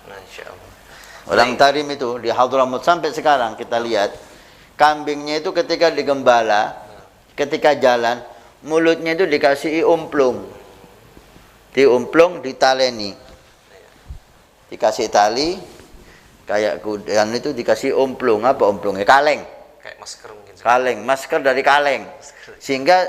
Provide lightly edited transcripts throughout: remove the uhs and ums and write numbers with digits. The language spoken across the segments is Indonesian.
Masya Allah. Orang Tarim itu di Hadramut sampai sekarang kita lihat kambingnya itu ketika digembala, ketika jalan, mulutnya itu dikasih umplung, diumplung, ditaleni, dikasih tali, kayak kudan itu dikasih umplung. Apa umplungnya? Kaleng. Kayak masker mungkin. Kaleng, masker dari kaleng. Sehingga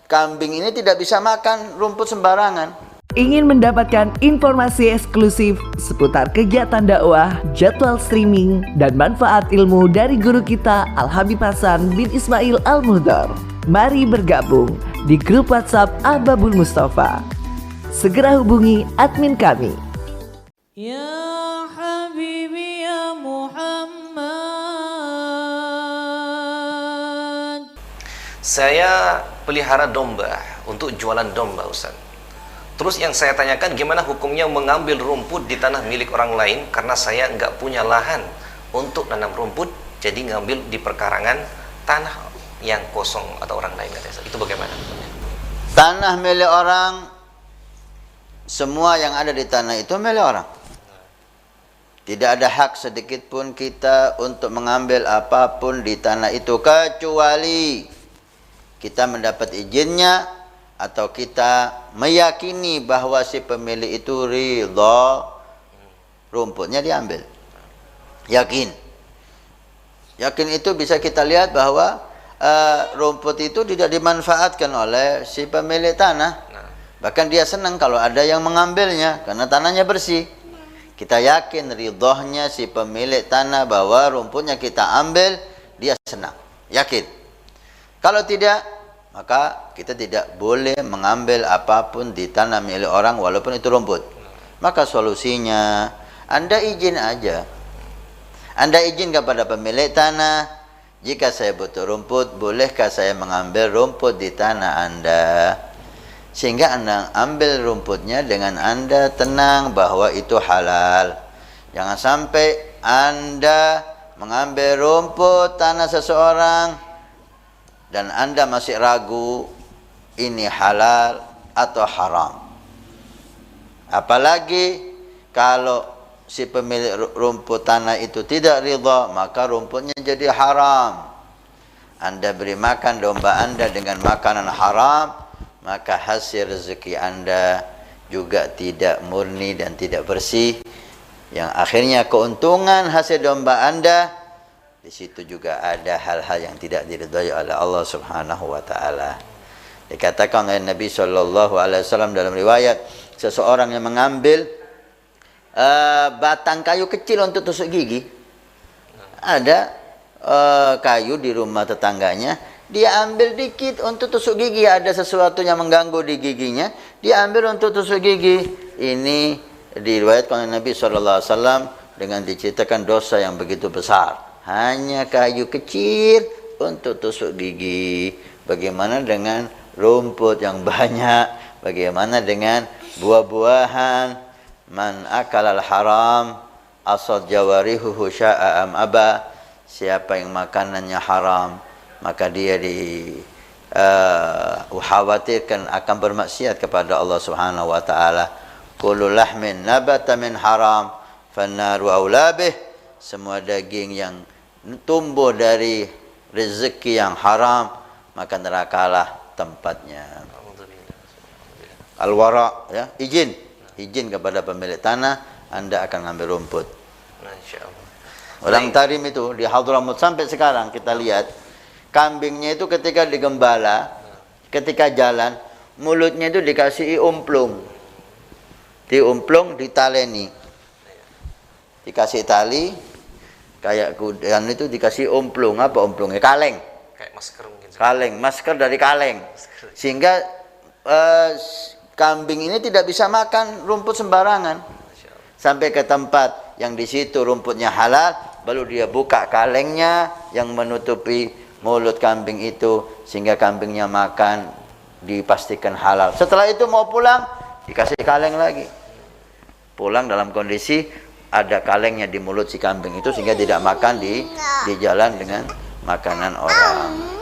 kambing ini tidak bisa makan rumput sembarangan. Ingin mendapatkan informasi eksklusif seputar kegiatan dakwah, jadwal streaming, dan manfaat ilmu dari guru kita Al-Habib Hasan bin Ismail Al-Mudhar? Mari bergabung di grup WhatsApp Ahbabul Mustafa. Segera hubungi admin kami. Ya Habibi ya Muhammad. Saya pelihara domba untuk jualan domba, Ustaz. Terus yang saya tanyakan, gimana hukumnya mengambil rumput di tanah milik orang lain karena saya nggak punya lahan untuk nanam rumput, jadi ngambil di perkarangan tanah yang kosong atau orang lain, katanya. Itu bagaimana? Tanah milik orang, semua yang ada di tanah itu milik orang. Tidak ada hak sedikit pun kita untuk mengambil apapun di tanah itu, kecuali kita mendapat izinnya atau kita meyakini bahwa si pemilik itu ridha rumputnya diambil. Yakin itu bisa kita lihat bahwa rumput itu tidak dimanfaatkan oleh si pemilik tanah. Bahkan dia senang kalau ada yang mengambilnya karena tanahnya bersih. Kita yakin ridhonya si pemilik tanah bahwa rumputnya kita ambil, dia senang, yakin. Kalau tidak, maka kita tidak boleh mengambil apapun di tanah milik orang walaupun itu rumput. Maka solusinya, Anda izin aja. Anda izin kepada pemilik tanah, jika saya butuh rumput, bolehkah saya mengambil rumput di tanah Anda? Sehingga Anda ambil rumputnya dengan Anda tenang bahwa itu halal. Jangan sampai Anda mengambil rumput tanah seseorang dan Anda masih ragu ini halal atau haram. Apalagi kalau si pemilik rumput tanah itu tidak ridha, maka rumputnya jadi haram. Anda beri makan domba Anda dengan makanan haram, maka hasil rezeki Anda juga tidak murni dan tidak bersih. Yang akhirnya keuntungan hasil domba Anda, di situ juga ada hal-hal yang tidak diridhai oleh Allah Subhanahu wa taala. Dikatakan oleh Nabi sallallahu alaihi wasallam dalam riwayat, seseorang yang mengambil batang kayu kecil untuk tusuk gigi. Ada kayu di rumah tetangganya, dia ambil dikit untuk tusuk gigi. Ada sesuatu yang mengganggu di giginya, dia ambil untuk tusuk gigi. Ini diriwayatkan oleh Nabi sallallahu alaihi wasallam dengan diceritakan dosa yang begitu besar. Hanya kayu kecil untuk tusuk gigi. Bagaimana dengan rumput yang banyak? Bagaimana dengan buah-buahan? Man akalal haram asad jawarihuhu sya'a am aba. Siapa yang makanannya haram, maka dia khawatirkan akan bermaksiat kepada Allah Subhanahu wa taala. Kullu lahmin nabata min haram fannaru aula bih. Semua daging yang tumbuh dari rezeki yang haram, maka nerakalah tempatnya. Al-wara, ya, izin kepada pemilik tanah, Anda akan ngambil rumput. Masya Allah. Orang Tarim itu di Hadramut sampai sekarang kita lihat kambingnya itu ketika digembala, ketika jalan, mulutnya itu dikasih umplung, diumplung, ditaleni, dikasih tali, kayak kudan itu dikasih umplung. Apa umplungnya? Kaleng. Kayak masker mungkin. Kaleng, masker dari kaleng. Sehingga kambing ini tidak bisa makan rumput sembarangan. Sampai ke tempat yang di situ rumputnya halal, baru dia buka kalengnya yang menutupi mulut kambing itu sehingga kambingnya makan, dipastikan halal. Setelah itu mau pulang, dikasih kaleng lagi. Pulang dalam kondisi ada kalengnya di mulut si kambing itu sehingga tidak makan di jalan dengan makanan orang.